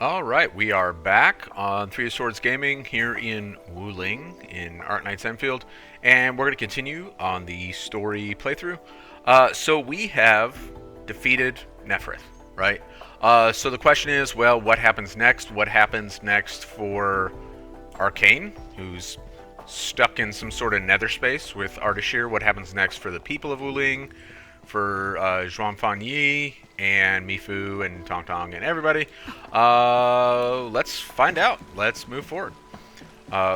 Alright, we are back on Three of Swords Gaming here in Wuling in Arknights Endfield, and we're going to continue on the story playthrough. So we have defeated Nefarith, right? So the question is, well, what happens next? What happens next for Arcane, who's stuck in some sort of nether space with Ardashir? What happens next for the people of Wuling? For Zhuang Fan Yi and Mifu and Tong Tong and everybody. Let's find out. Let's move forward.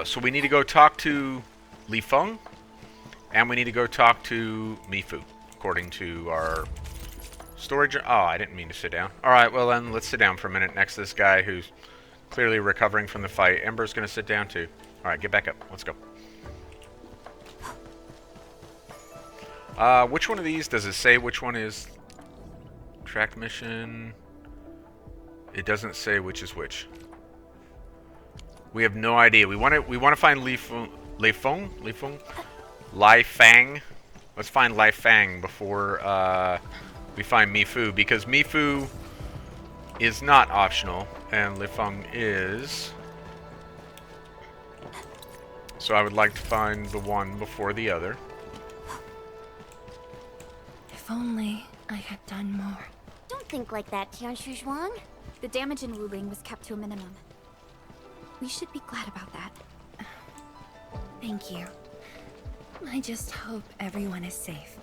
So we need to go talk to Li Feng, and we need to go talk to Mifu, according to our storage. Oh, I didn't mean to sit down. Alright, well then, let's sit down for a minute next to this guy who's clearly recovering from the fight. Ember's going to sit down too. Alright, get back up. Let's go. Which one of these does it say which one is track mission? It doesn't say which is which. We have no idea. We want to find Li Feng. Lai Fang. Let's find Lai Fang before we find Mifu, because Mifu is not optional and Li Feng is. So I would like to find the one before the other. If only I had done more. Don't think like that, Tianshu Zhuang. The damage in Wuling was kept to a minimum. We should be glad about that. Thank you. I just hope everyone is safe.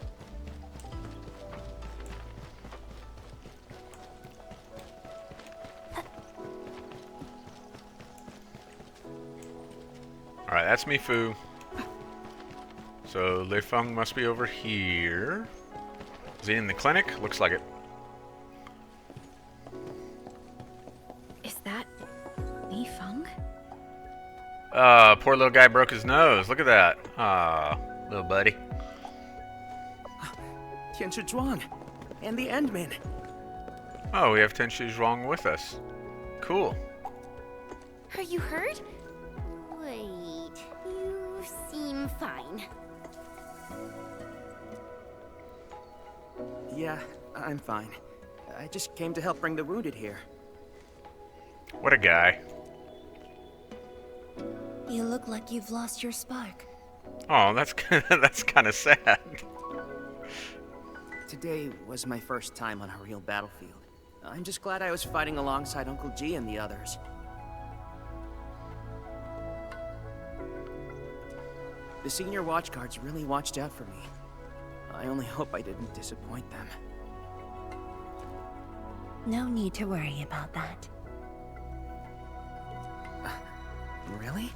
Alright, that's Mifu. So Li Feng must be over here. Is he in the clinic? Looks like it. Is that Li Feng? Poor little guy broke his nose. Look at that. Little buddy. Tianshu Zhuang and the Endmen. Oh, we have Tenshu Zhuang with us. Cool. Are you hurt? Wait, you seem fine. Yeah, I'm fine. I just came to help bring the wounded here. What a guy. You look like you've lost your spark. Oh, that's that's kind of sad. Today was my first time on a real battlefield. I'm just glad I was fighting alongside Uncle G and the others. The senior watchguards really watched out for me. I only hope I didn't disappoint them. No need to worry about that. Really?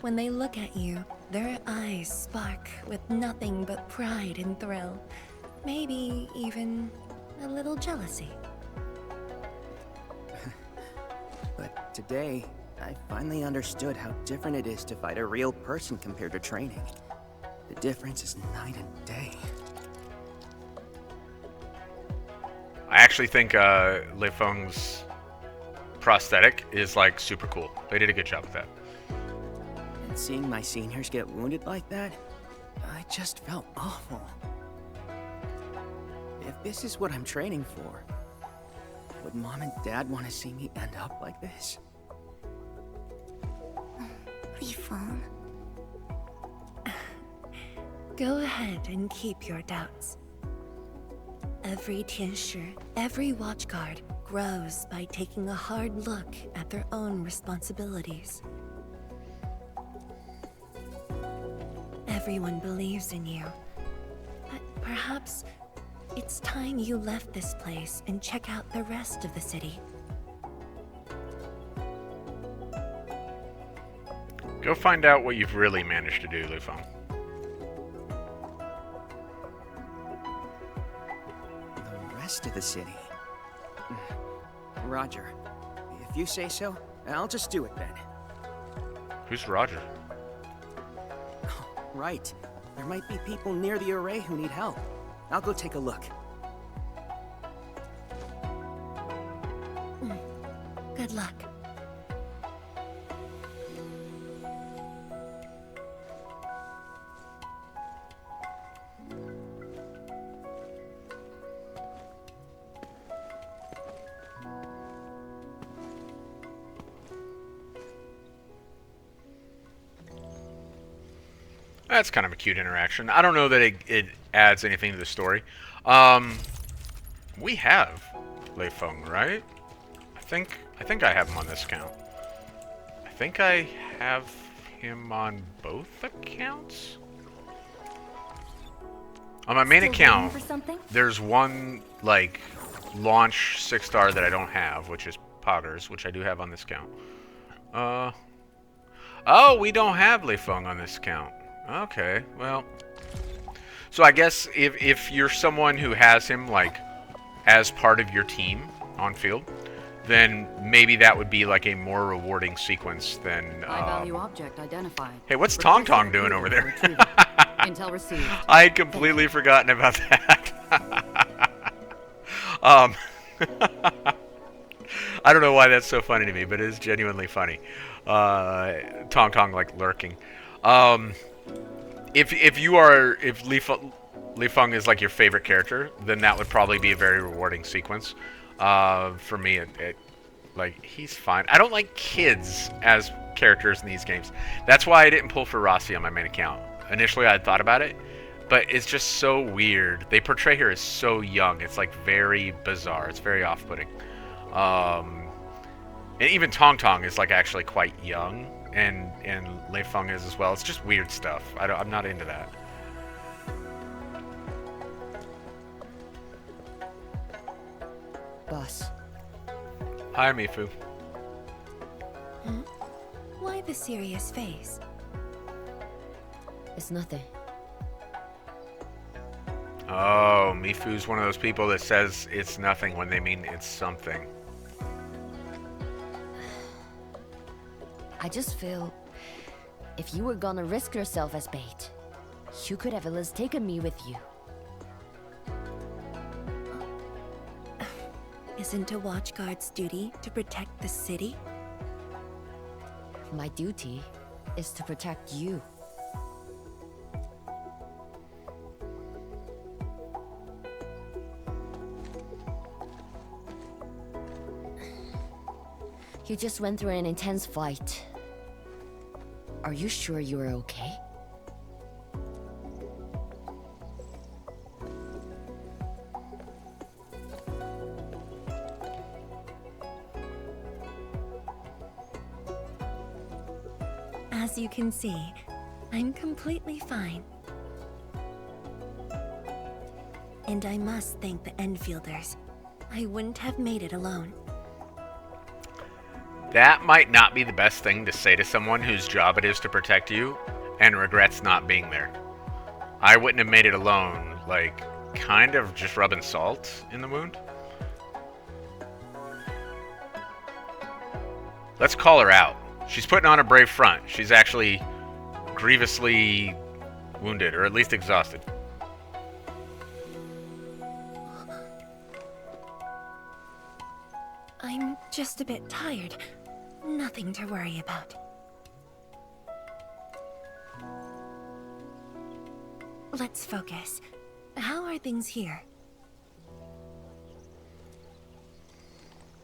When they look at you, their eyes spark with nothing but pride and thrill. Maybe even a little jealousy. But today, I finally understood how different it is to fight a real person compared to training. The difference is night and day. I actually think Li Feng's prosthetic is like super cool. They did a good job with that. And seeing my seniors get wounded like that, I just felt awful. If this is what I'm training for, would Mom and Dad want to see me end up like this? Li Feng. Go ahead and keep your doubts. Every Tianshu, every watchguard grows by taking a hard look at their own responsibilities. Everyone believes in you, but perhaps it's time you left this place and check out the rest of the city. Go find out what you've really managed to do, Li Feng. The rest of the city? Roger. If you say so, I'll just do it then. Who's Roger? Right. There might be people near the array who need help. I'll go take a look. Good luck. That's kind of a cute interaction. I don't know that it adds anything to the story. Um, we have Lei Feng, right? I think I have him on this account. I think I have him on both accounts. On my main Still account, waiting for something? there's one like launch 6-star that I don't have, which is Poggers, which I do have on this account. Oh, we don't have Lei Feng on this account. Okay, well. So I guess if you're someone who has him like as part of your team on field, then maybe that would be like a more rewarding sequence than. High value object identified. Hey, what's Tong Tong doing over there? Intel received. I had completely forgotten about that. um, I don't know why that's so funny to me, but it is genuinely funny. Tong Tong like lurking. If Li Feng is like your favorite character, then that would probably be a very rewarding sequence. For me, like he's fine. I don't like kids as characters in these games. That's why I didn't pull for Rossi on my main account. Initially, I had thought about it, but it's just so weird. They portray her as so young. It's like very bizarre. It's very off-putting. And even Tong Tong is like actually quite young, and Lei Feng is as well. It's just weird stuff. I'm not into that. Boss. Hi, Mifu. Why the serious face? It's nothing. Oh, Mifu's one of those people that says it's nothing when they mean it's something. I just feel if you were gonna risk yourself as bait, you could have at least taken me with you. Isn't a watchguard's duty to protect the city? My duty is to protect you. You just went through an intense fight. Are you sure you're okay? As you can see, I'm completely fine. And I must thank the Enfielders. I wouldn't have made it alone. That might not be the best thing to say to someone whose job it is to protect you and regrets not being there. I wouldn't have made it alone, like, kind of just rubbing salt in the wound. Let's call her out. She's putting on a brave front. She's actually grievously wounded, or at least exhausted. I'm just a bit tired. Nothing to worry about. Let's focus. How are things here?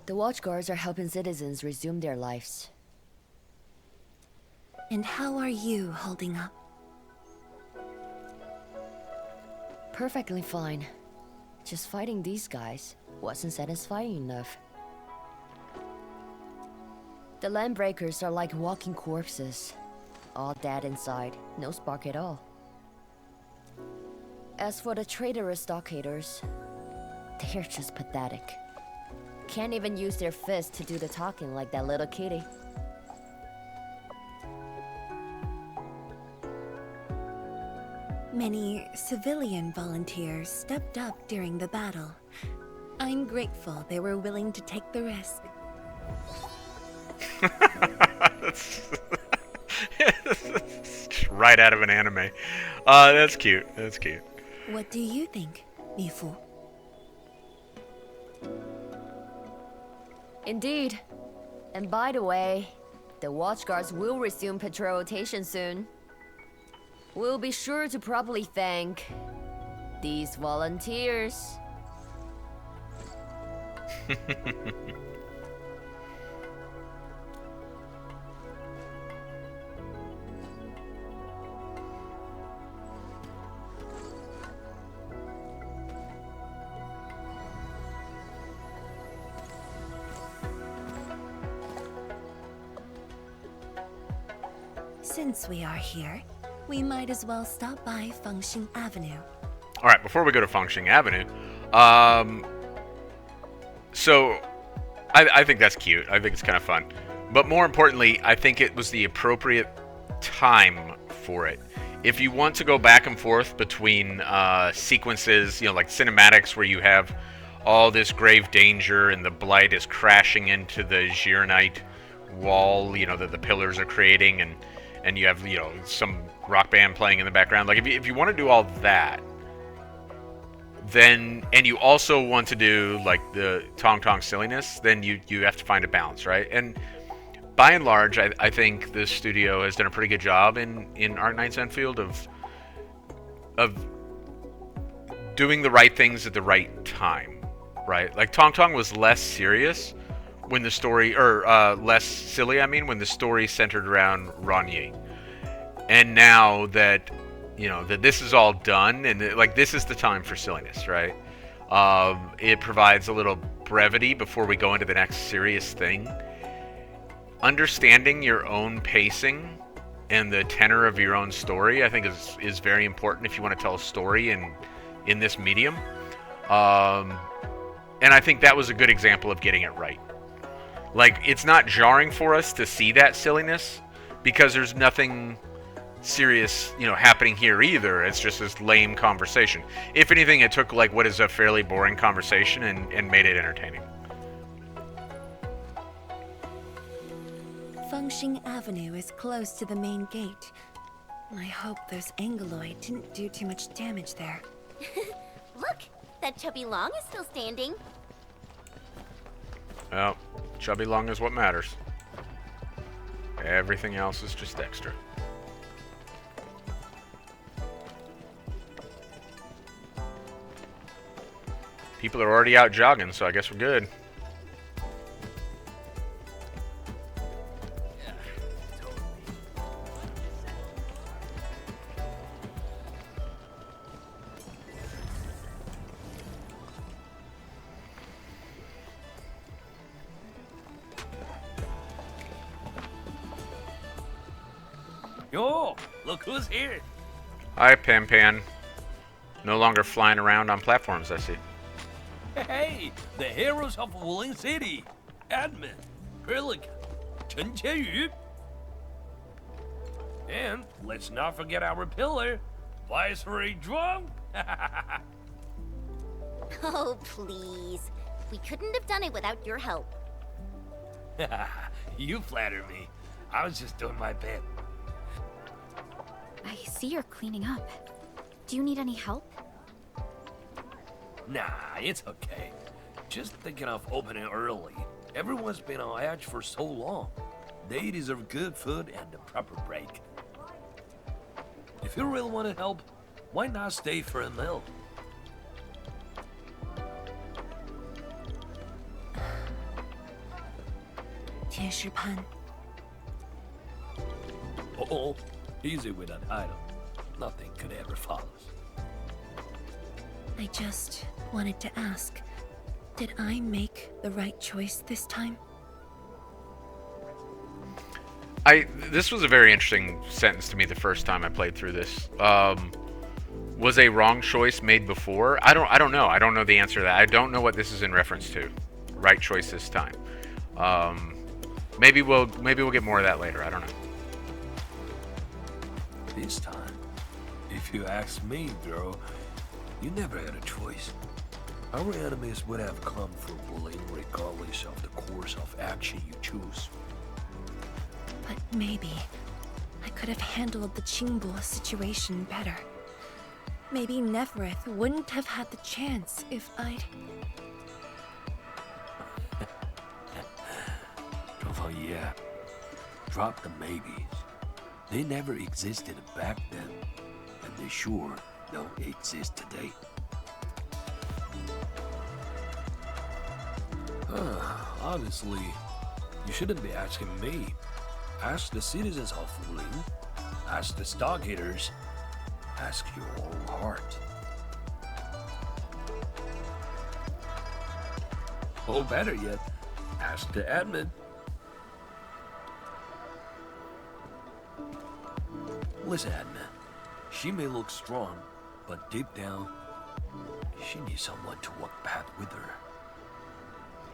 The watchguards are helping citizens resume their lives. And how are you holding up? Perfectly fine. Just fighting these guys wasn't satisfying enough. The landbreakers are like walking corpses. All dead inside, no spark at all. As for the traitorous stockaders, they're just pathetic. Can't even use their fists to do the talking like that little kitty. Many civilian volunteers stepped up during the battle. I'm grateful they were willing to take the risk. That's right out of an anime. That's cute. That's cute. What do you think, Mifu? Indeed. And by the way, the watchguards will resume patrol rotation soon. We'll be sure to properly thank these volunteers. Since we are here, we might as well stop by Fengxing Avenue. All right, before we go to Fengxing Avenue, so I think that's cute. I think it's kind of fun. But more importantly, I think it was the appropriate time for it. If you want to go back and forth between sequences, you know, like cinematics where you have all this grave danger and the blight is crashing into the Zirnite wall, you know, that the pillars are creating, and you have, you know, some rock band playing in the background. Like, if you want to do all that, then, and you also want to do like the Tong silliness, then you have to find a balance, right? And by and large, I think this studio has done a pretty good job in Arknights Endfield of doing the right things at the right time, right? Like Tong was less serious when the story, or less silly, I mean, when the story centered around Ronyi. And now that, you know, that this is all done, and like this is the time for silliness, right? It provides a little brevity before we go into the next serious thing. Understanding your own pacing and the tenor of your own story, I think, is very important if you want to tell a story in this medium. And I think that was a good example of getting it right. Like, it's not jarring for us to see that silliness because there's nothing serious, you know, happening here either. It's just this lame conversation. If anything, it took like what is a fairly boring conversation and made it entertaining. Fengxing Avenue is close to the main gate. I hope those Angeloid didn't do too much damage there. Look, that chubby Long is still standing. Well, chubby long is what matters. Everything else is just extra. People are already out jogging, so I guess we're good. Yo, look who's here. Hi, Pan. No longer flying around on platforms, I see. Hey, the heroes of Wuling City. Admin, Pelican, Chen Qianyu. And let's not forget our pillar, Viceroy Zhuang. Oh, please. We couldn't have done it without your help. You flatter me. I was just doing my bit. I see you're cleaning up. Do you need any help? Nah, it's okay. Just thinking of opening early. Everyone's been on edge for so long. They deserve good food and a proper break. If you really want to help, why not stay for a meal? Tianshipan. Oh, easy with that item. Nothing could ever follow. I just wanted to ask, did I make the right choice this time? This was a very interesting sentence to me the first time I played through this. Was a wrong choice made before? I don't know. I don't know the answer to that. I don't know what this is in reference to. Right choice this time. Maybe we'll get more of that later. I don't know. This time, if you ask me, bro, you never had a choice. Our enemies would have come for bullying regardless of the course of action you choose. But maybe I could have handled the Qingbo situation better. Maybe Nefarith wouldn't have had the chance if I'd... Oh yeah, drop the maybes. They never existed back then, and they sure don't exist today. Honestly, you shouldn't be asking me. Ask the citizens of Wuling. Ask the Stargaters. Ask your own heart. Or better yet, ask the admin. Listen, she may look strong, but deep down, she needs someone to walk path with her.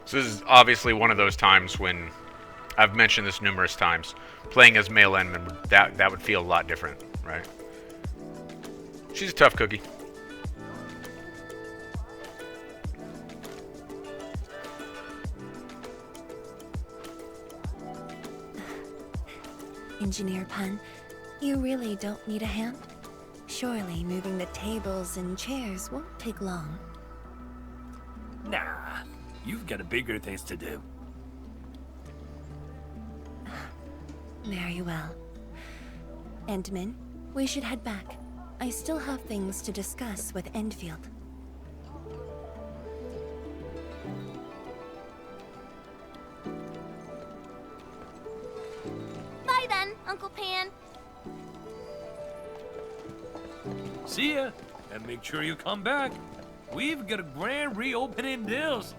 So this is obviously one of those times when, I've mentioned this numerous times, playing as male Endman, that would feel a lot different, right? She's a tough cookie. Engineer Pun, you really don't need a hand? Surely moving the tables and chairs won't take long. Nah, you've got bigger things to do. Very well. Endman, we should head back. I still have things to discuss with Endfield. Bye then, Uncle Pan. See ya, and make sure you come back. We've got a grand reopening deals.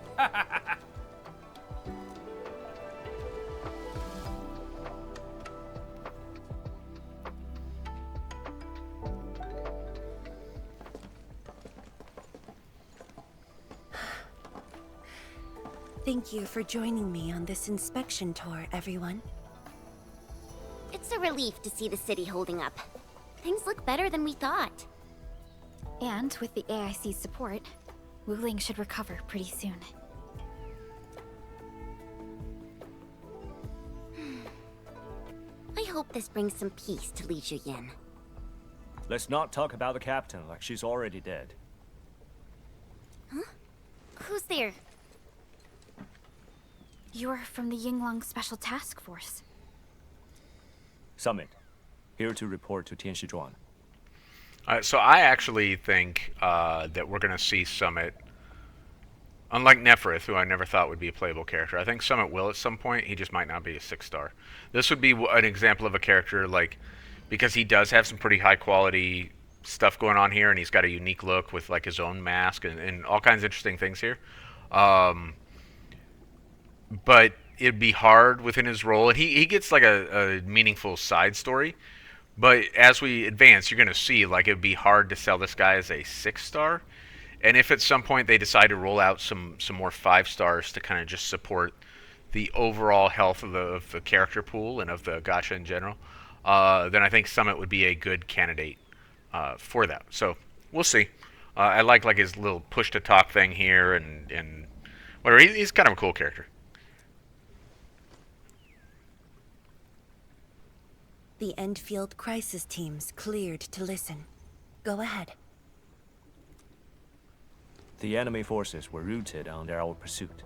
Thank you for joining me on this inspection tour, everyone. It's a relief to see the city holding up. Things look better than we thought. And with the AIC's support, Wuling should recover pretty soon. I hope this brings some peace to Li Zhiyin. Let's not talk about the captain like she's already dead. Who's there? You're from the Yinglong Special Task Force. Summit. Here to report to Tianshizhuan. So I actually think that we're going to see Summit, unlike Nefarith, who I never thought would be a playable character. I think Summit will at some point. He just might not be a 6-star. This would be an example of a character, like, because he does have some pretty high quality stuff going on here, and he's got a unique look with like his own mask and all kinds of interesting things here. But it'd be hard within his role, and he gets like a meaningful side story. But as we advance, you're going to see like it'd be hard to sell this guy as a 6-star. And if at some point they decide to roll out some more 5-stars to kind of just support the overall health of the character pool and of the gacha in general, then I think Summit would be a good candidate for that. So we'll see. I like his little push to talk thing here and whatever. He's kind of a cool character. The Endfield crisis team's cleared to listen. Go ahead. The enemy forces were routed under our pursuit.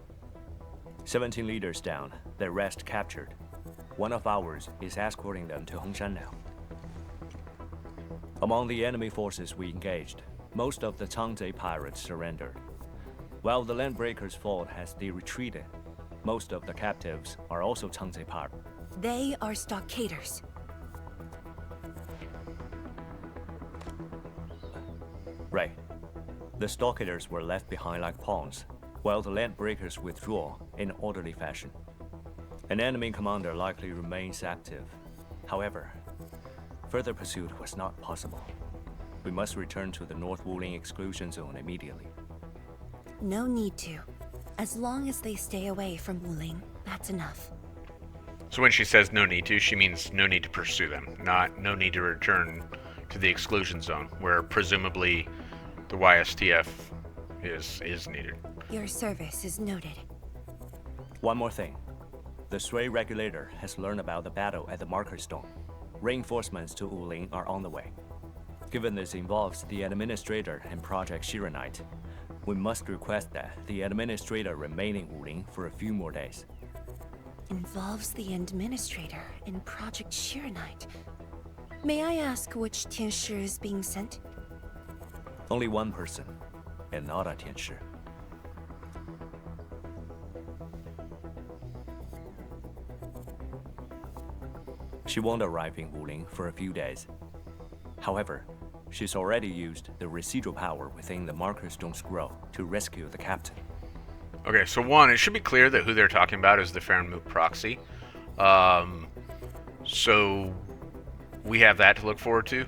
17 leaders down, the rest captured. One of ours is escorting them to Hongshan now. Among the enemy forces we engaged, most of the Changzhe pirates surrendered. While the Landbreakers fought as they retreated, most of the captives are also Changzhe pirates. They are stockaders. Right. The stockaders were left behind like pawns, while the Landbreakers withdraw in orderly fashion. An enemy commander likely remains active. However, further pursuit was not possible. We must return to the North Wuling exclusion zone immediately. No need to. As long as they stay away from Wuling, that's enough. So when she says no need to, she means no need to pursue them, not no need to return to the exclusion zone, where presumably the YSTF is needed. Your service is noted. One more thing. The Shui regulator has learned about the battle at the Marker Stone. Reinforcements to Wuling are on the way. Given this involves the administrator and Project Shiranite, we must request that the administrator remain in Wuling for a few more days. Involves the administrator in Project Shiranite. May I ask which Tianshi is being sent? Only one person, and not a Tianshi. She won't arrive in Wuling for a few days. However, she's already used the residual power within the Marker Stone Scroll to rescue the captain. Okay, so one, it should be clear that who they're talking about is the Farenmut proxy. So we have that to look forward to.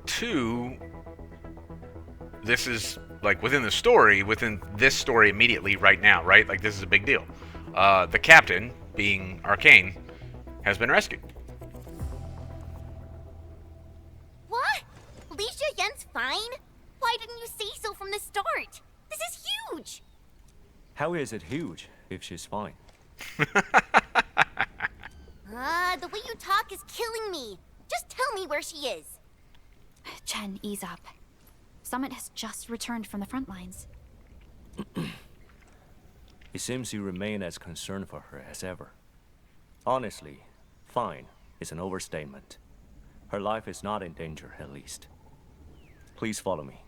Two, this is like within the story, within this story immediately right now, right? Like this is a big deal. The captain, being Arcane, has been rescued. What? Li Yan's fine? Why didn't you say so from the start? This is huge! How is it huge if she's fine? The way you talk is killing me. Just tell me where she is. Chen, ease up. Summit has just returned from the front lines. It seems you remain as concerned for her as ever. Honestly, fine is an overstatement. Her life is not in danger, at least. Please follow me.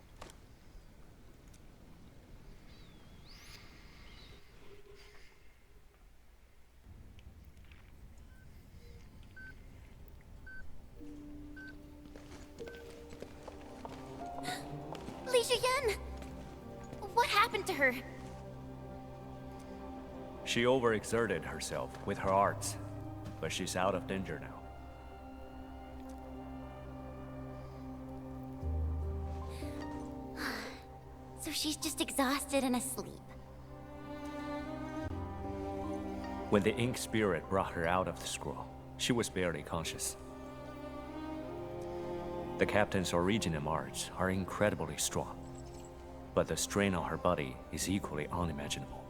Li Yan! What happened to her? She overexerted herself with her arts, but she's out of danger now. So she's just exhausted and asleep. When the ink spirit brought her out of the scroll, she was barely conscious. The captain's original arts are incredibly strong, but the strain on her body is equally unimaginable.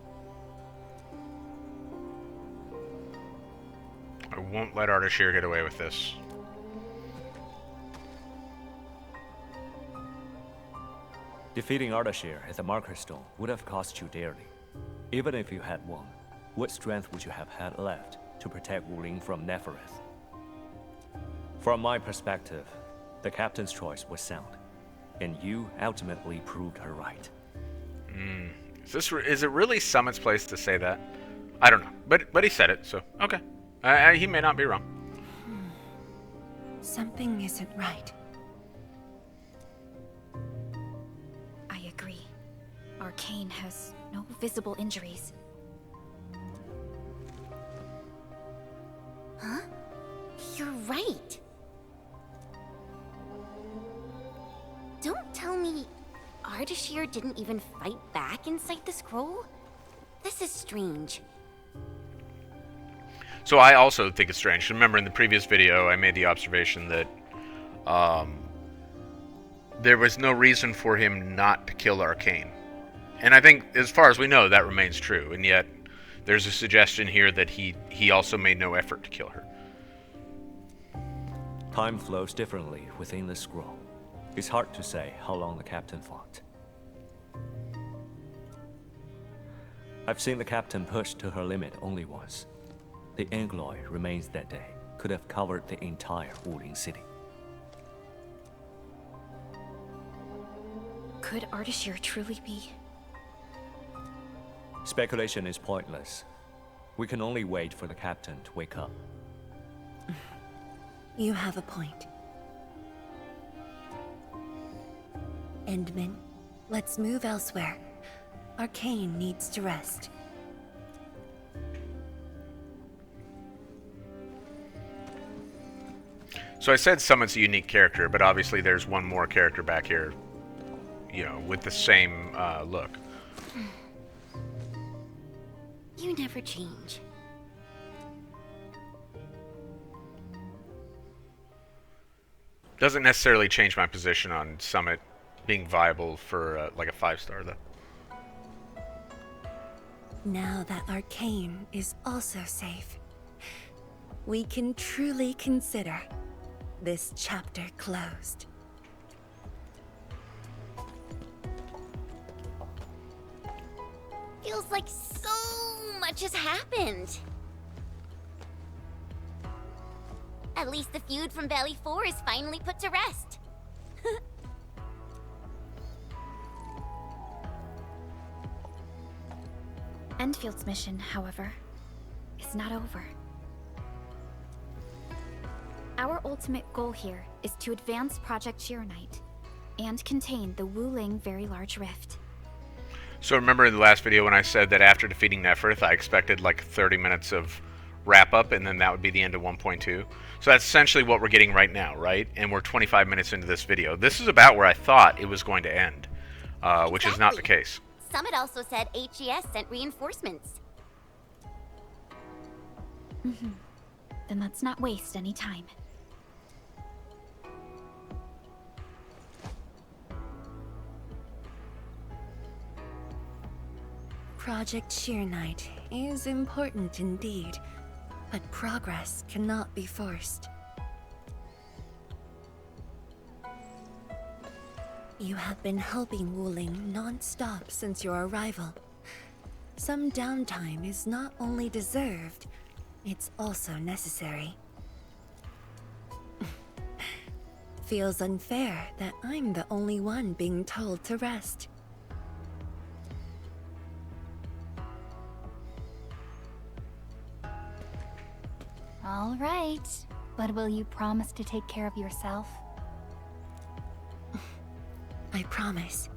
I won't let Ardashir get away with this. Defeating Ardashir at the Marker Stone would have cost you dearly. Even if you had won, what strength would you have had left to protect Wuling from Nefarith? From my perspective, the captain's choice was sound, and you ultimately proved her right. Is it really Summit's place to say that? I don't know, but he said it, so okay. He may not be wrong. Something isn't right. I agree. Arcane has no visible injuries. Huh? You're right. Don't tell me Ardashir didn't even fight back inside the scroll? This is strange. So I also think it's strange. Remember in the previous video, I made the observation that there was no reason for him not to kill Arcane. And I think, as far as we know, that remains true. And yet, there's a suggestion here that he also made no effort to kill her. Time flows differently within the scroll. It's hard to say how long the captain fought. I've seen the captain push to her limit only once. The Angloy remains that day could have covered the entire Wuling city. Could Ardashir truly be? Speculation is pointless. We can only wait for the captain to wake up. You have a point. Endman, let's move elsewhere. Arcane needs to rest. So I said Summit's a unique character, but obviously there's one more character back here, you know, with the same look. You never change. Doesn't necessarily change my position on Summit being viable for like a 5-star though. Now that Arcane is also safe, we can truly consider this chapter closed. Feels like so much has happened. At least the feud from Valley 4 is finally put to rest. Endfield's mission, however, is not over. Our ultimate goal here is to advance Project Chironite and contain the Wuling Very Large Rift. So remember in the last video when I said that after defeating Nefarith, I expected like 30 minutes of wrap up, and then that would be the end of 1.2. So that's essentially what we're getting right now, right? And we're 25 minutes into this video. This is about where I thought it was going to end, which is not the case. Summit also said HES sent reinforcements. Then let's not waste any time. Project Sheer Knight is important indeed, but progress cannot be forced. You have been helping Wuling non-stop since your arrival. Some downtime is not only deserved, it's also necessary. Feels unfair that I'm the only one being told to rest. All right, but will you promise to take care of yourself? I promise.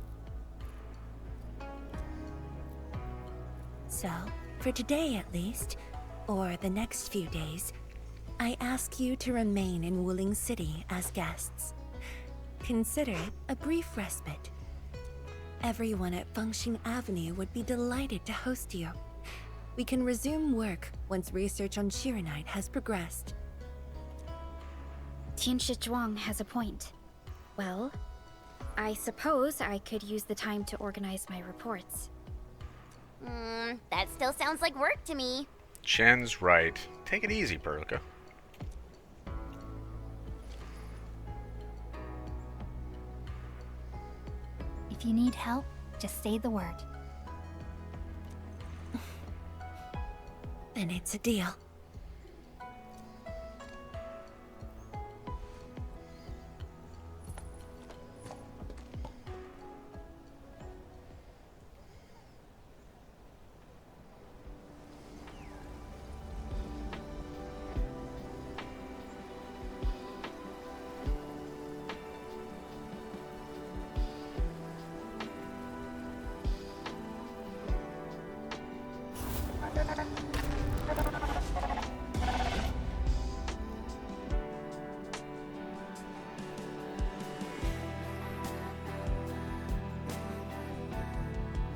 So, for today at least, or the next few days, I ask you to remain in Wuling City as guests. Consider it a brief respite. Everyone at Fengxing Avenue would be delighted to host you. We can resume work once research on Sheer Knight has progressed. Tianshi Zhuang has a point. Well, I suppose I could use the time to organize my reports. That still sounds like work to me. Chen's right. Take it easy, Perlica. If you need help, just say the word. Then it's a deal.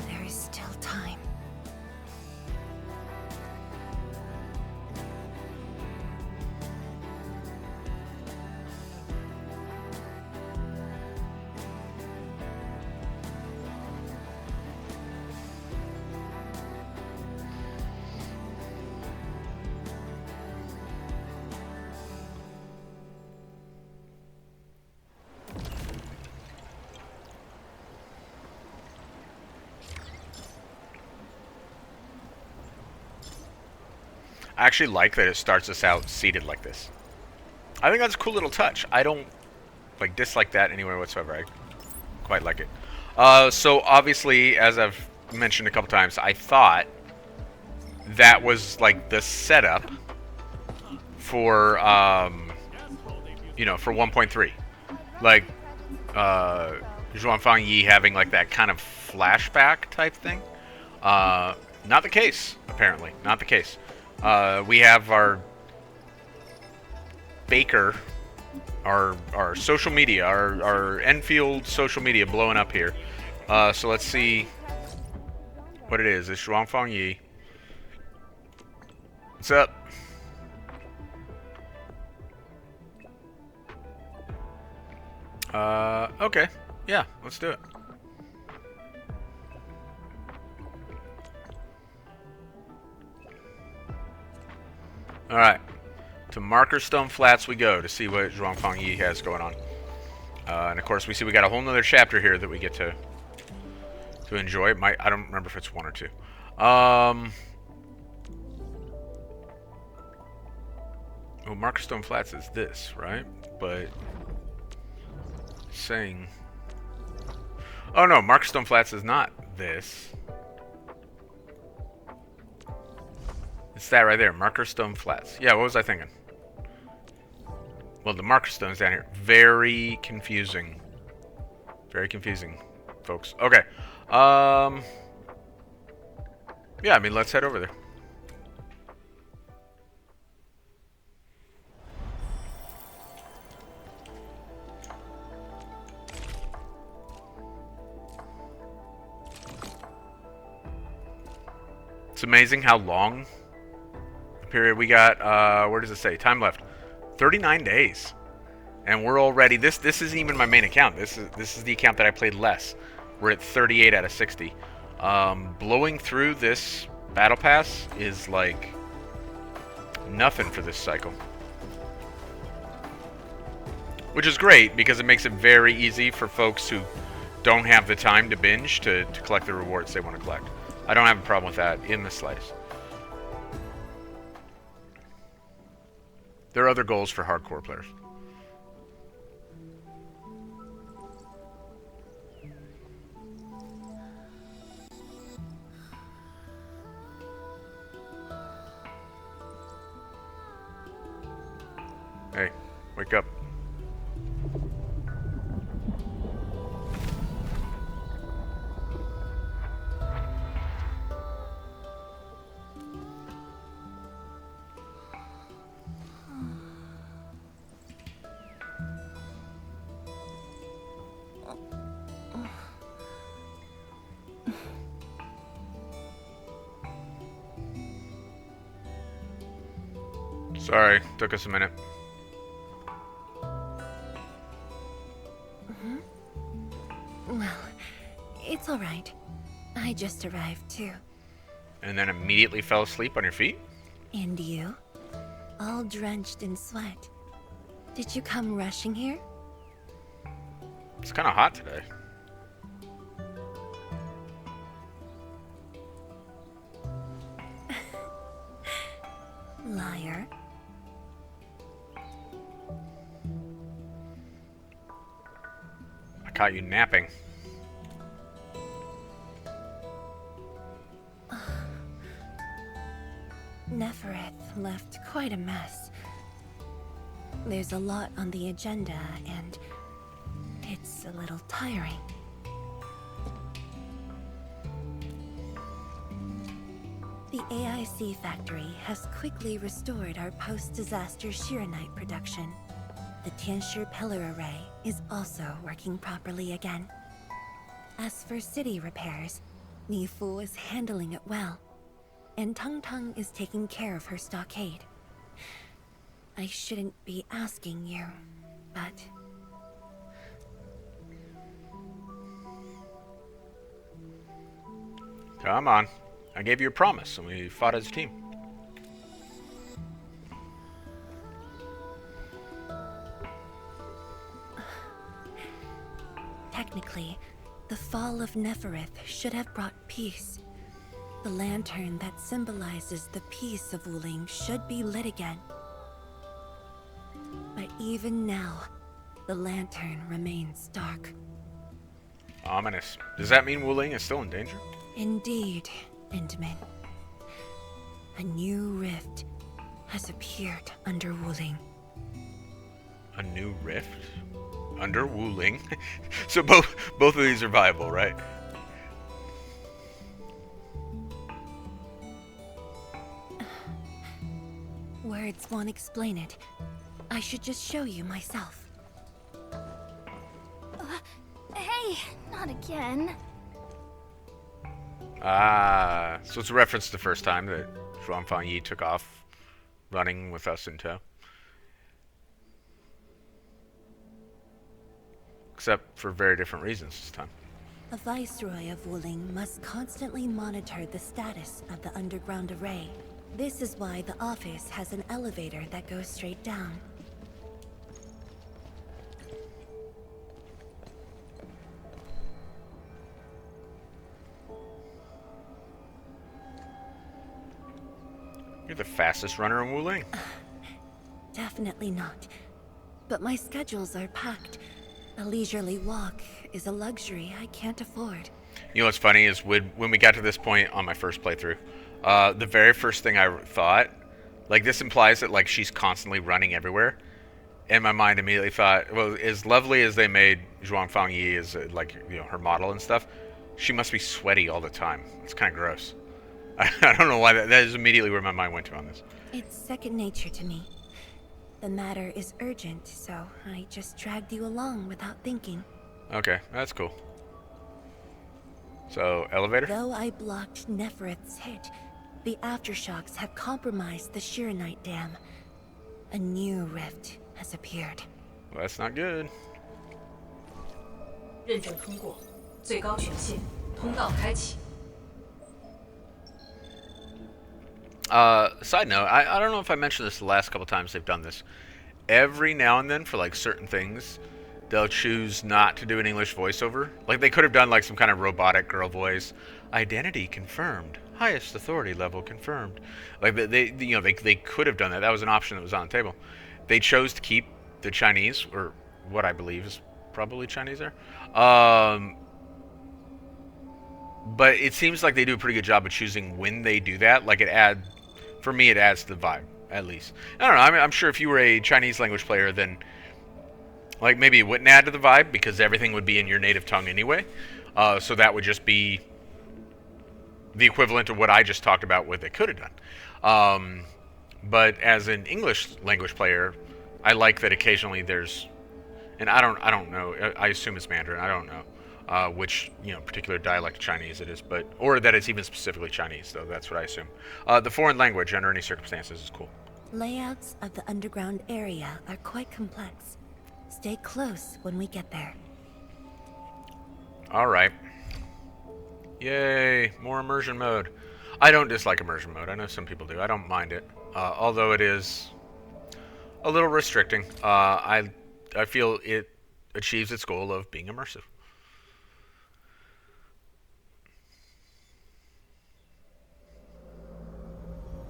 There is still time. I actually like that it starts us out seated like this. I think that's a cool little touch. I don't dislike that anywhere whatsoever. I quite like it. So obviously, as I've mentioned a couple times, I thought that was like the setup for for 1.3, like Zhuang Fangyi having like that kind of flashback type thing. Not the case, apparently. Not the case. We have our Baker, our social media, our Enfield social media blowing up here. So let's see what it is. It's Zhuang Fangyi. What's up? Okay. Yeah, let's do it. Alright. To Markerstone Flats we go to see what Zhuang Fangyi has going on. And of course we see we got a whole nother chapter here that we get to enjoy. I don't remember if it's one or two. Well, Markerstone Flats is this, right? But saying, oh no, Markerstone Flats is not this. It's that right there, Markerstone Flats. Yeah, what was I thinking? Well, the Markerstone's down here. Very confusing. Very confusing, folks. Okay. Yeah, I mean, let's head over there. It's amazing how long period we got. Where does it say? Time left. 39 days. And we're already, this isn't even my main account. This is the account that I played less. We're at 38 out of 60. Blowing through this battle pass is like nothing for this cycle. Which is great because it makes it very easy for folks who don't have the time to binge to collect the rewards they want to collect. I don't have a problem with that in the slightest. There are other goals for hardcore players. Hey, wake up. Sorry, took us a minute. Well, it's alright. I just arrived too. And then immediately fell asleep on your feet? And you? All drenched in sweat. Did you come rushing here? It's kind of hot today. Liar. I caught you napping. Nefarith left quite a mess. There's a lot on the agenda, and it's a little tiring. The AIC factory has quickly restored our post-disaster Shiranite production. The Tianshi pillar array is also working properly again. As for city repairs, Nifu is handling it well, and Tung Tung is taking care of her stockade. I shouldn't be asking you, but... Come on. I gave you a promise, and we fought as a team. Technically, the fall of Nefarith should have brought peace. The lantern that symbolizes the peace of Wuling should be lit again. But even now, the lantern remains dark. Ominous. Does that mean Wuling is still in danger? Indeed, Endman. A new rift has appeared under Wuling. A new rift? Under Wuling? So both of these are viable, right? Words won't explain it. I should just show you myself. Hey, not again. Ah, so it's a reference to the first time that Zhuang Fangyi took off running with us in tow. Except for very different reasons this time. A viceroy of Wuling must constantly monitor the status of the underground array. This is why the office has an elevator that goes straight down. You're the fastest runner in Wuling. Definitely not. But my schedules are packed. A leisurely walk is a luxury I can't afford. You know what's funny is when we got to this point on my first playthrough, the very first thing I thought, like this implies that like she's constantly running everywhere, and my mind immediately thought, well, as lovely as they made Zhuang Fangyi as like her model and stuff, she must be sweaty all the time. It's kind of gross. I don't know why that is immediately where my mind went to on this. It's second nature to me. The matter is urgent, so I just dragged you along without thinking. Okay, that's cool. So, elevator? Though I blocked Nefarith's hit, The aftershocks have compromised the Shirenite Dam. A new rift has appeared. Well, that's not good. 认证通过，最高权限，通道开启。 Side note, I don't know if I mentioned this the last couple times they've done this. Every now and then, for like certain things, they'll choose not to do an English voiceover. Like they could have done like some kind of robotic girl voice. Identity confirmed. Highest authority level confirmed. Like they could have done that. That was an option that was on the table. They chose to keep the Chinese, or what I believe is probably Chinese there. But it seems like they do a pretty good job of choosing when they do that. Like for me, it adds to the vibe, at least. I don't know. I mean, I'm sure if you were a Chinese language player, then like maybe it wouldn't add to the vibe because everything would be in your native tongue anyway. So that would just be the equivalent of what I just talked about, what they could have done. But as an English language player, I like that occasionally there's, and I don't know. I assume it's Mandarin. I don't know which particular dialect of Chinese it is, or that it's even specifically Chinese, though. That's what I assume. The foreign language, under any circumstances, is cool. Layouts of the underground area are quite complex. Stay close when we get there. All right. Yay, more immersion mode. I don't dislike immersion mode. I know some people do. I don't mind it, although it is a little restricting. I feel it achieves its goal of being immersive.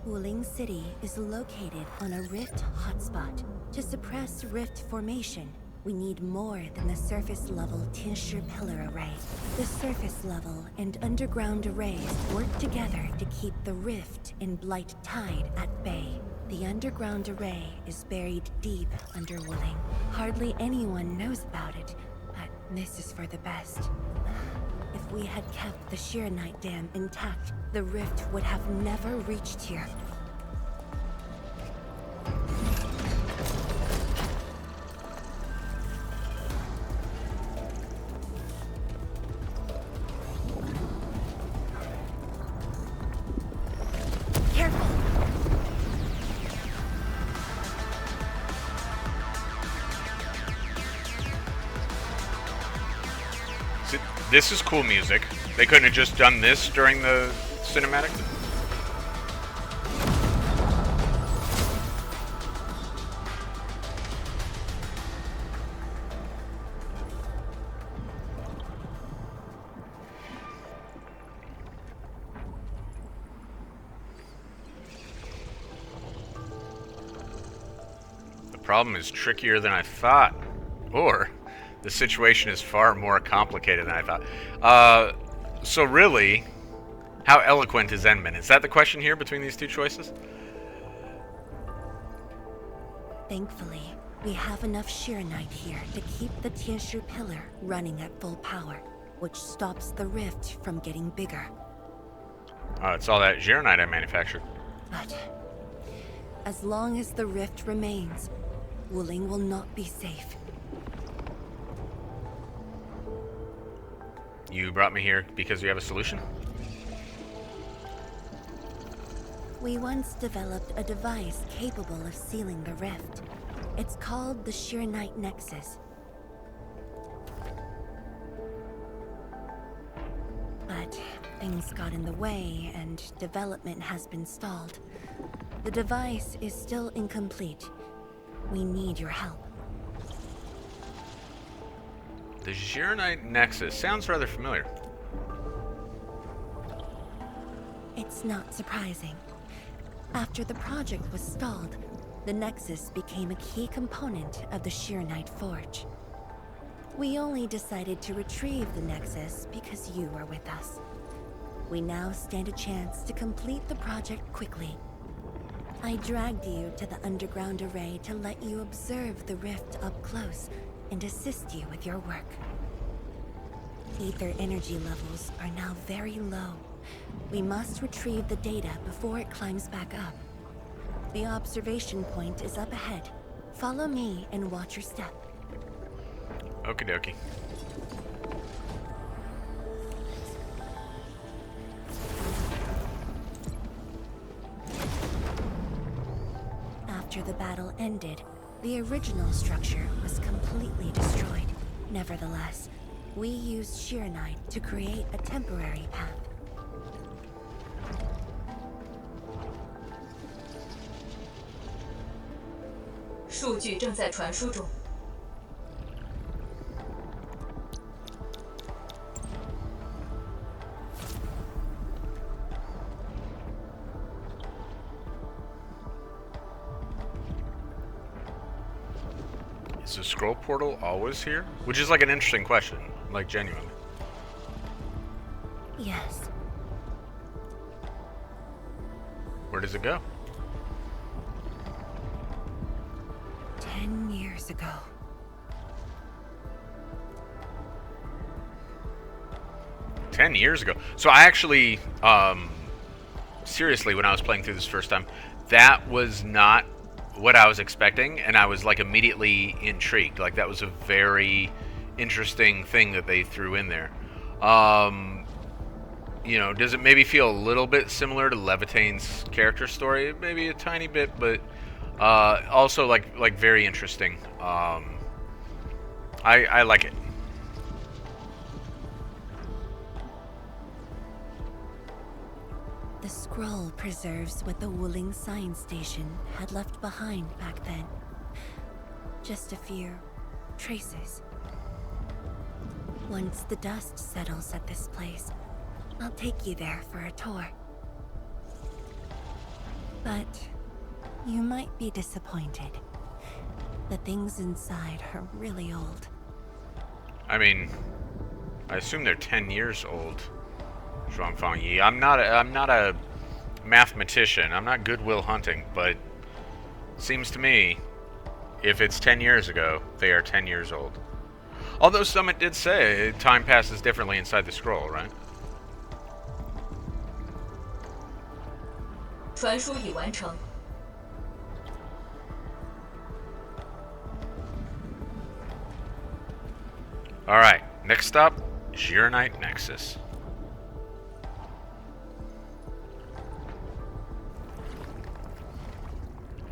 Wuling City is located on a rift hotspot. To suppress rift formation, we need more than the surface level tincture pillar array. The surface level and underground arrays work together to keep the rift in Blight Tide at bay. The underground array is buried deep under Wuling. Hardly anyone knows about it, but this is for the best. If we had kept the Shirenite Dam intact, the rift would have never reached here. Careful! This is cool music. They couldn't have just done this during the cinematic? The problem is trickier than I thought. Or the situation is far more complicated than I thought. So really, how eloquent is Enman? Is that the question here between these two choices? Thankfully, we have enough Shirenite here to keep the tincture pillar running at full power, which stops the rift from getting bigger. Oh, it's all that Shirenite I manufactured. But as long as the rift remains, Wuling will not be safe. You brought me here because you have a solution? We once developed a device capable of sealing the rift. It's called the Shirenite Nexus. But things got in the way and development has been stalled. The device is still incomplete. We need your help. The Shirenite Nexus sounds rather familiar. It's not surprising. After the project was stalled, the Nexus became a key component of the Shirenite Forge. We only decided to retrieve the Nexus because you were with us. We now stand a chance to complete the project quickly. I dragged you to the underground array to let you observe the rift up close and assist you with your work. Ether energy levels are now very low. We must retrieve the data before it climbs back up. The observation point is up ahead. Follow me and watch your step. Okie dokie. after the battle ended, the original structure was completely destroyed. Nevertheless, we used Sheernite to create a temporary path. 数据正在传输中。 Is the scroll portal always here? Which is like an interesting question, like genuinely. Yes. Where does it go? 10 years ago. $10 ago. So I actually, seriously, when I was playing through this first time, that was not what I was expecting, and I was like immediately intrigued. Like that was a very interesting thing that they threw in there. You know, does it maybe feel a little bit similar to Levitane's character story? Maybe a tiny bit, but also like very interesting. I like it. The scroll preserves what the Wuling science station had left behind back then. Just a few traces. Once the dust settles at this place, I'll take you there for a tour. But you might be disappointed. The things inside are really old. I mean, I assume they're 10 years old. Zhuangfang Yi. I'm not a mathematician. I'm not Goodwill Hunting, but it seems to me, if it's 10 years ago, they are 10 years old. Although Summit did say time passes differently inside the scroll, right? 传输已完成。 Alright, next stop, Sheernite Nexus.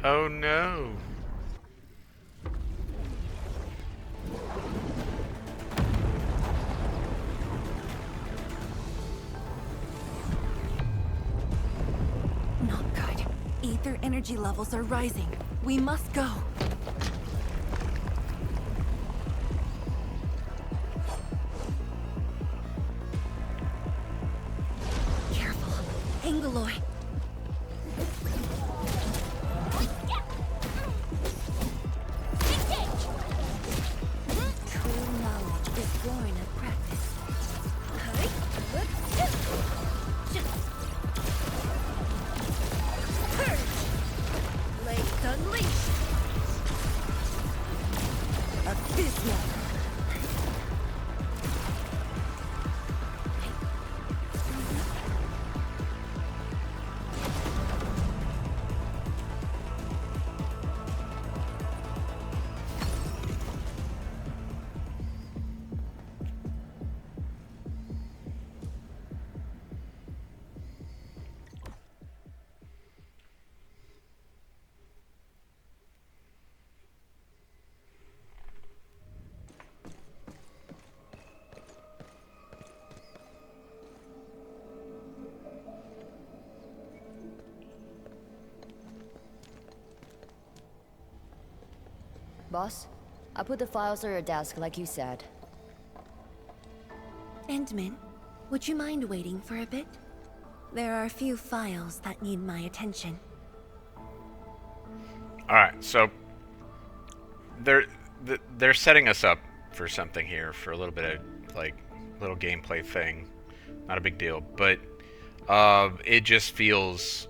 Oh no. Not good. Ether energy levels are rising. We must go. Careful. Angaloy. True knowledge is born of practice. Purge! Blades unleashed! Abysmal! Boss, I put the files on your desk like you said. Endman, would you mind waiting for a bit? There are a few files that need my attention. Alright, so they're setting us up for something here, for a little bit of like little gameplay thing. Not a big deal, but it just feels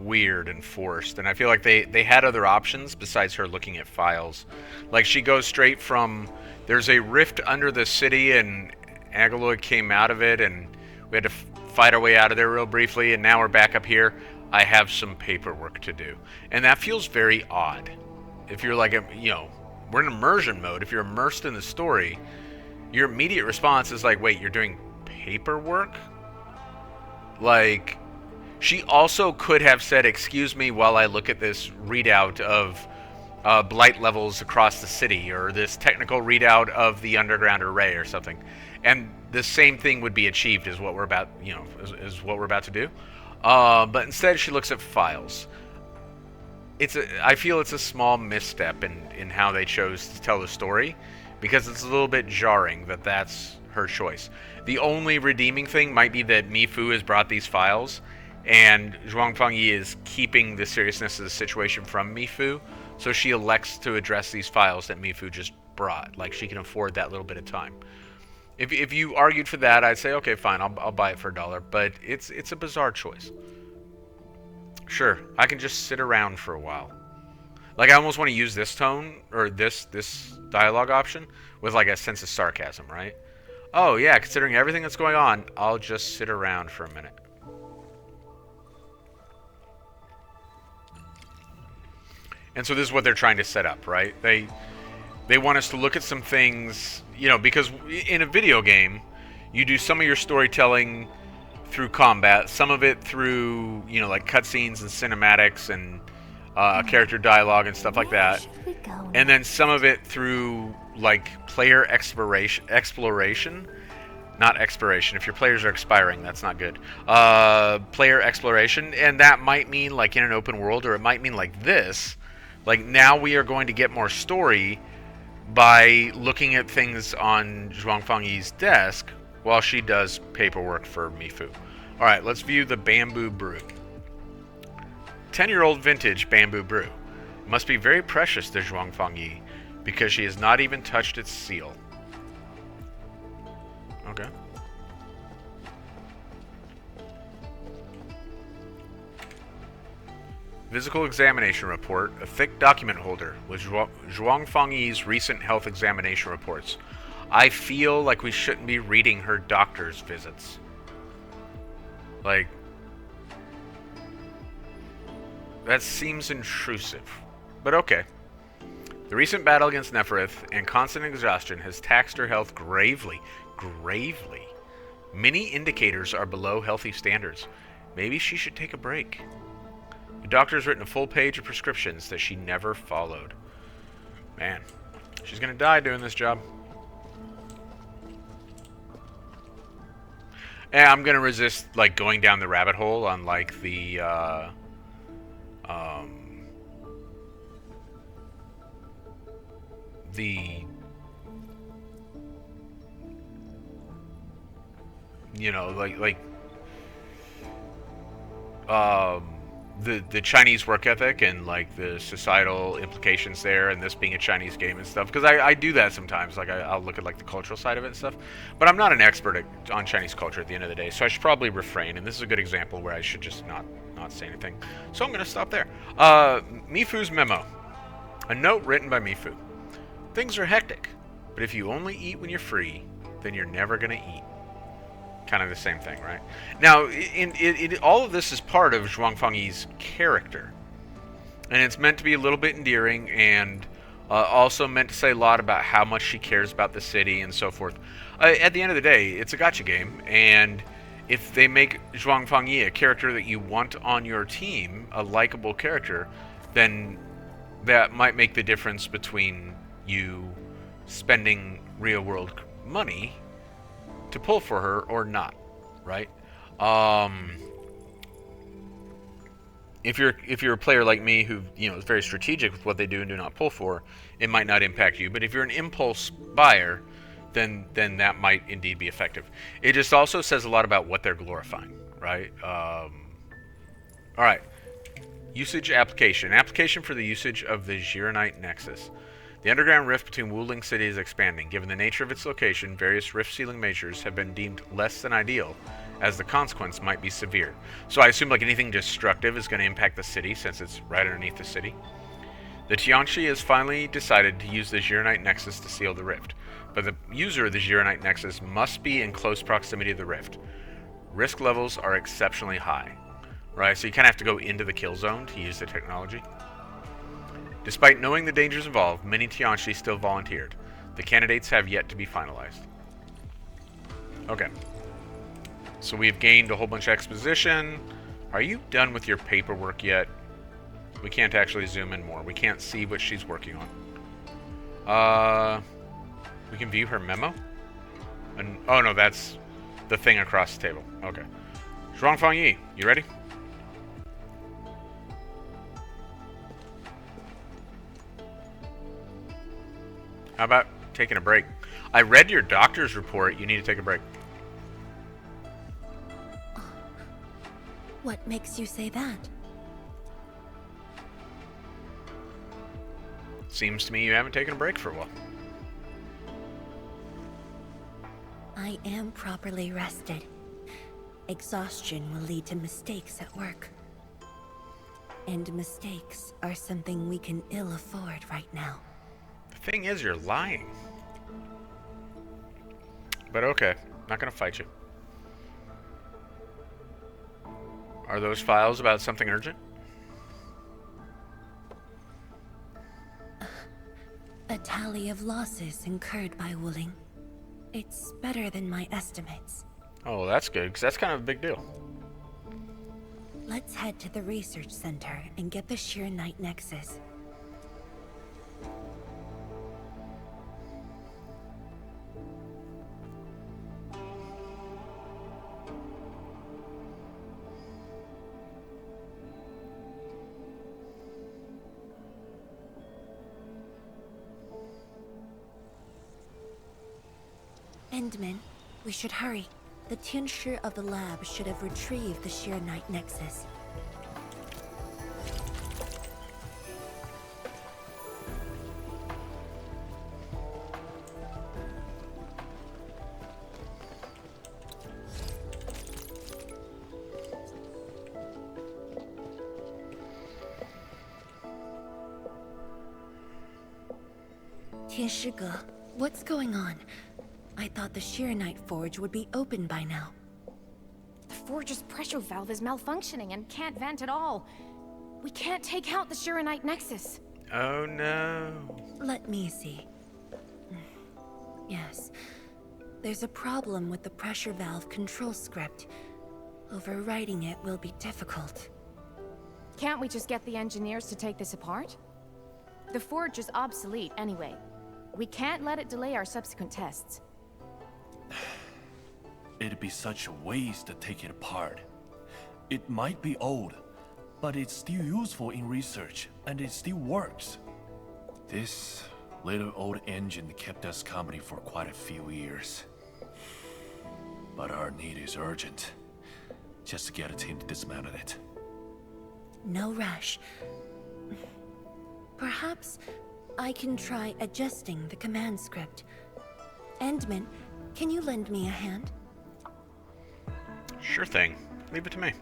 weird and forced, and I feel like they had other options besides her looking at files. Like she goes straight from there's a rift under the city and Agaloy came out of it and we had to fight our way out of there real briefly, and now we're back up here. I have some paperwork to do, and that feels very odd. If you're like, you know, we're in immersion mode. If you're immersed in the story, your immediate response is like, wait, you're doing paperwork? Like, She also could have said, "Excuse me while I look at this readout of blight levels across the city, or this technical readout of the underground array or something," and the same thing would be achieved as what we're about, is what we're about to do. But instead, she looks at files. I feel it's a small misstep in how they chose to tell the story, because it's a little bit jarring that that's her choice. The only redeeming thing might be that Mifu has brought these files, and Zhuang Fangyi is keeping the seriousness of the situation from Mifu, so she elects to address these files that Mifu just brought. Like, she can afford that little bit of time. If you argued for that, I'd say, okay, fine, I'll buy it for $1, but it's a bizarre choice. Sure, I can just sit around for a while. Like, I almost want to use this tone, or this dialogue option, with like a sense of sarcasm, right? Oh yeah, considering everything that's going on, I'll just sit around for a minute. And so this is what they're trying to set up, right? They want us to look at some things, because in a video game, you do some of your storytelling through combat, some of it through, like cutscenes and cinematics and character dialogue and stuff like that. And then some of it through, like, player exploration. Not expiration. If your players are expiring, that's not good. Player exploration, and that might mean, like, in an open world, or it might mean like this. Like, now we are going to get more story by looking at things on Zhuang Fangyi's desk while she does paperwork for Mifu. Alright, let's view the bamboo brew. 10-year-old vintage bamboo brew. It must be very precious to Zhuang Fangyi, because she has not even touched its seal. Okay. Physical examination report, a thick document holder with Zhuang Fangyi's recent health examination reports. I feel like we shouldn't be reading her doctor's visits. Like, that seems intrusive, but okay. The recent battle against Nefarith and constant exhaustion has taxed her health gravely. Gravely. Many indicators are below healthy standards. Maybe she should take a break. The doctor's written a full page of prescriptions that she never followed. Man, she's gonna die doing this job. And I'm gonna resist, like, going down the rabbit hole on, like, the the Chinese work ethic and, like, the societal implications there, and this being a Chinese game and stuff, because I do that sometimes. Like, I'll look at, like, the cultural side of it and stuff, but I'm not an expert on Chinese culture at the end of the day, so I should probably refrain, and this is a good example where I should just not say anything. So I'm going to stop there. Mifu's memo. A note written by Mifu. Things are hectic, but if you only eat when you're free, then you're never going to eat. Kind of the same thing, right? Now, all of this is part of Zhuang Fangyi's character, and it's meant to be a little bit endearing, and also meant to say a lot about how much she cares about the city and so forth. At the end of the day, it's a gacha game, and if they make Zhuang Fangyi a character that you want on your team, a likable character, then that might make the difference between you spending real-world money to pull for her or not, right? If you're a player like me who is very strategic with what they do and do not pull for, it might not impact you. But if you're an impulse buyer, then that might indeed be effective. It just also says a lot about what they're glorifying, right? All right. Usage application. Application for the usage of the Jiranite Nexus. The underground rift between Wuling City is expanding. Given the nature of its location, various rift sealing measures have been deemed less than ideal, as the consequence might be severe. So I assume, like, anything destructive is going to impact the city, since it's right underneath the city. The Tianxi has finally decided to use the Jiranite Nexus to seal the rift, but the user of the Jiranite Nexus must be in close proximity to the rift. Risk levels are exceptionally high, right? So you kind of have to go into the kill zone to use the technology. Despite knowing the dangers involved, many Tianxi still volunteered. The candidates have yet to be finalized. Okay. So we've gained a whole bunch of exposition. Are you done with your paperwork yet? We can't actually zoom in more. We can't see what she's working on. We can view her memo? And, oh no, that's the thing across the table. Okay. Zhuangfang Yi, you ready? How about taking a break? I read your doctor's report. You need to take a break. What makes you say that? Seems to me you haven't taken a break for a while. I am properly rested. Exhaustion will lead to mistakes at work. And mistakes are something we can ill afford right now. The thing is, you're lying. But okay, not gonna fight you. Are those files about something urgent? A tally of losses incurred by Wuling. It's better than my estimates. Oh, that's good, because that's kind of a big deal. Let's head to the research center and get the Sheer Knight Nexus. Endman, we should hurry. The Tianshi of the lab should have retrieved the Sheer Knight Nexus. Tianshi, what's going on? I thought the Sheer Knight Forge would be open by now. The Forge's pressure valve is malfunctioning and can't vent at all. We can't take out the Sheer Knight Nexus. Oh no. Let me see. Yes. There's a problem with the pressure valve control script. Overwriting it will be difficult. Can't we just get the engineers to take this apart? The Forge is obsolete anyway. We can't let it delay our subsequent tests. It'd be such a waste to take it apart. It might be old, but it's still useful in research, and it still works. This little old engine kept us company for quite a few years. But our need is urgent. Just to get a team to dismantle it. No rush. Perhaps I can try adjusting the command script. Endman, can you lend me a hand? Sure thing. Leave it to me.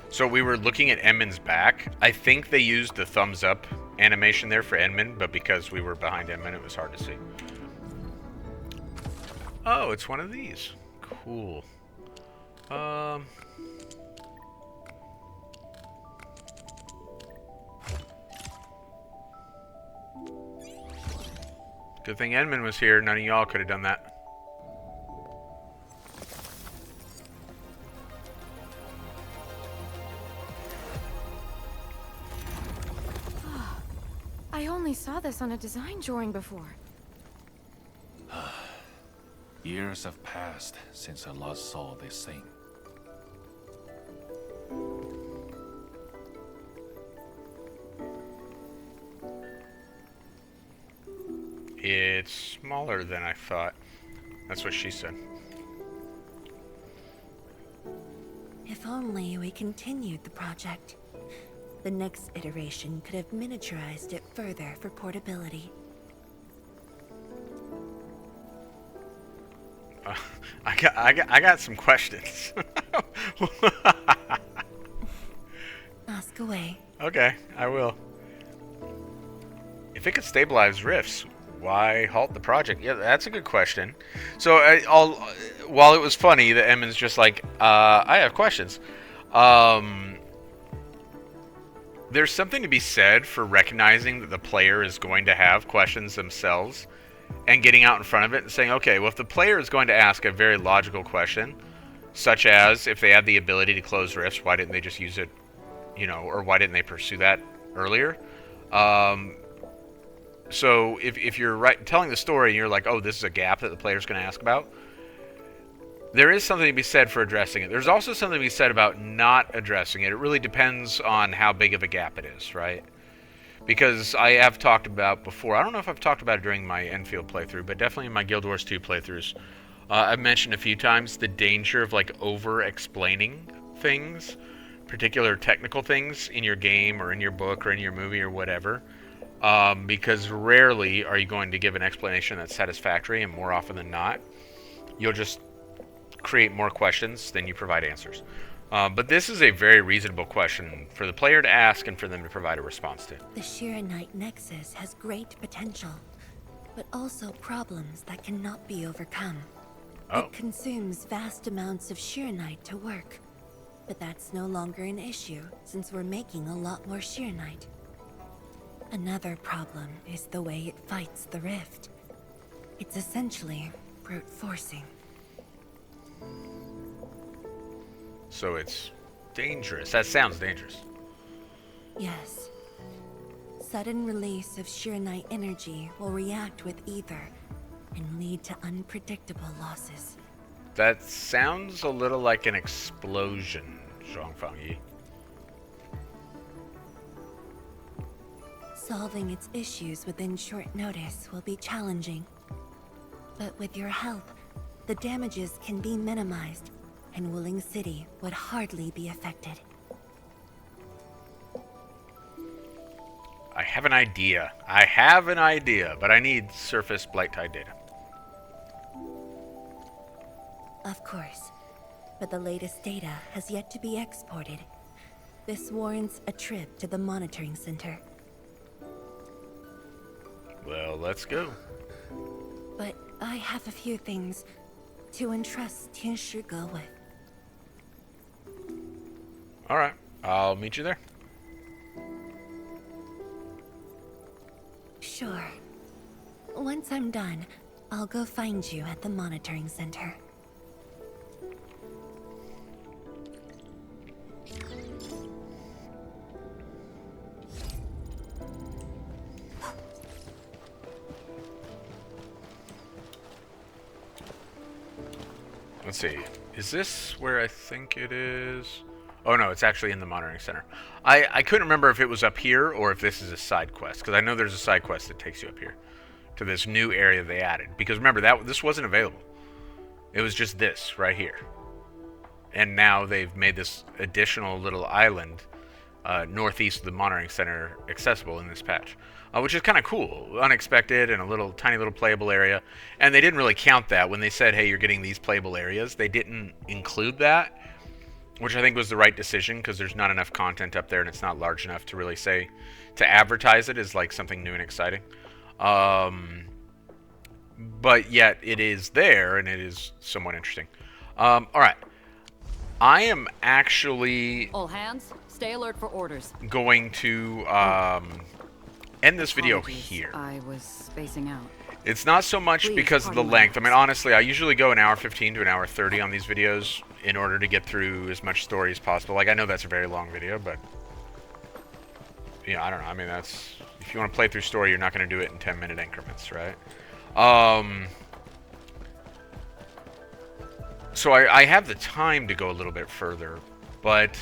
So we were looking at Edmund's back. I think they used the thumbs up animation there for Edmund, but because we were behind Edmund, it was hard to see. Oh, it's one of these. Cool. Good thing Edmund was here. None of y'all could have done that. I only saw this on a design drawing before. Years have passed since I last saw this thing. It's smaller than I thought. That's what she said. If only we continued the project. The next iteration could have miniaturized it further for portability. I got some questions. Ask away. Okay, I will. If it could stabilize rifts, why halt the project? Yeah, that's a good question. So, while it was funny that Emmons just like, I have questions. There's something to be said for recognizing that the player is going to have questions themselves, and getting out in front of it and saying, okay, well, if the player is going to ask a very logical question, such as if they had the ability to close rifts, why didn't they just use it, or why didn't they pursue that earlier? So if you're telling the story and you're like, oh, this is a gap that the player's going to ask about, there is something to be said for addressing it. There's also something to be said about not addressing it. It really depends on how big of a gap it is, right? Because I have talked about before, I don't know if I've talked about it during my Enfield playthrough, but definitely in my Guild Wars 2 playthroughs, I've mentioned a few times the danger of like over-explaining things, particular technical things in your game or in your book or in your movie or whatever, because rarely are you going to give an explanation that's satisfactory, and more often than not, you'll just create more questions than you provide answers. But this is a very reasonable question for the player to ask and for them to provide a response to. The Shiranite Nexus has great potential, but also problems that cannot be overcome. Oh. It consumes vast amounts of Shiranite to work, but that's no longer an issue since we're making a lot more Shiranite. Another problem is the way it fights the rift. It's essentially brute forcing. So it's dangerous. That sounds dangerous. Yes. Sudden release of Shiranite energy will react with ether and lead to unpredictable losses. That sounds a little like an explosion, Zhongfang Yi. Solving its issues within short notice will be challenging. But with your help, the damages can be minimized, and Wuling City would hardly be affected. I have an idea, but I need surface blight tide data. Of course, but the latest data has yet to be exported. This warrants a trip to the monitoring center. Well, let's go. But I have a few things to entrust Tianshi Ge with. Alright, I'll meet you there. Sure. Once I'm done, I'll go find you at the monitoring center. Let's see. Is this where I think it is? Oh no, it's actually in the monitoring center. I couldn't remember if it was up here or if this is a side quest, because I know there's a side quest that takes you up here to this new area they added. Because remember, this wasn't available. It was just this right here. And now they've made this additional little island northeast of the monitoring center accessible in this patch, which is kind of cool, unexpected, and a tiny little playable area. And they didn't really count that when they said, hey, you're getting these playable areas. They didn't include that, which I think was the right decision, because there's not enough content up there and it's not large enough to really say, to advertise it as like something new and exciting. But yet it is there and it is somewhat interesting. Alright. I am actually... All hands, stay alert for orders. ...going to end this video here. I was spacing out. It's not so much because of the length. I mean, honestly, I usually go an hour 15 to an hour 30 on these videos in order to get through as much story as possible. Like, I know that's a very long video, but... I don't know. I mean, that's... If you want to play through story, you're not going to do it in 10-minute increments, right? So I have the time to go a little bit further, but...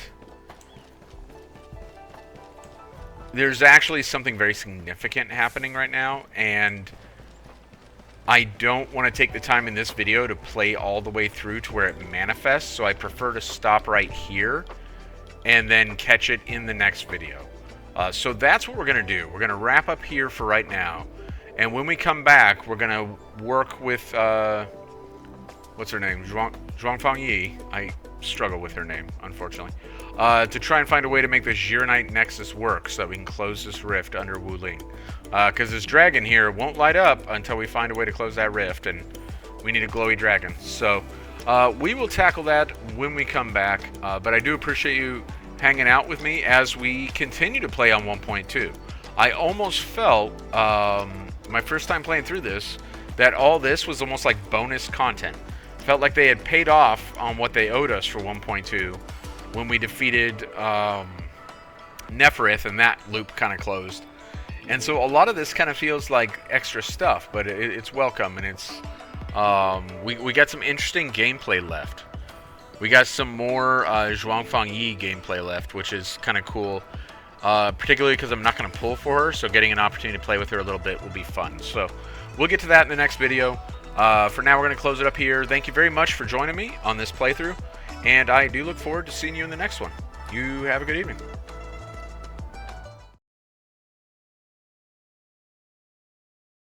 There's actually something very significant happening right now, and... I don't want to take the time in this video to play all the way through to where it manifests, so I prefer to stop right here and then catch it in the next video. So that's what we're going to do. We're going to wrap up here for right now, and when we come back, we're going to work with, what's her name? Zhuangfang Yi. I struggle with her name, unfortunately. To try and find a way to make the Shiranite Nexus work so that we can close this rift under Wuling. Because this dragon here won't light up until we find a way to close that rift, and we need a glowy dragon. So we will tackle that when we come back, but I do appreciate you hanging out with me as we continue to play on 1.2. I almost felt, my first time playing through this, that all this was almost like bonus content. Felt like they had paid off on what they owed us for 1.2 when we defeated Nefarith, and that loop kind of closed. And so a lot of this kind of feels like extra stuff, but it's welcome, and it's we got some interesting gameplay left. We got some more Zhuangfang Yi gameplay left, which is kind of cool, particularly because I'm not going to pull for her, so getting an opportunity to play with her a little bit will be fun. So we'll get to that in the next video. For now, we're going to close it up here. Thank you very much for joining me on this playthrough, and I do look forward to seeing you in the next one. You have a good evening.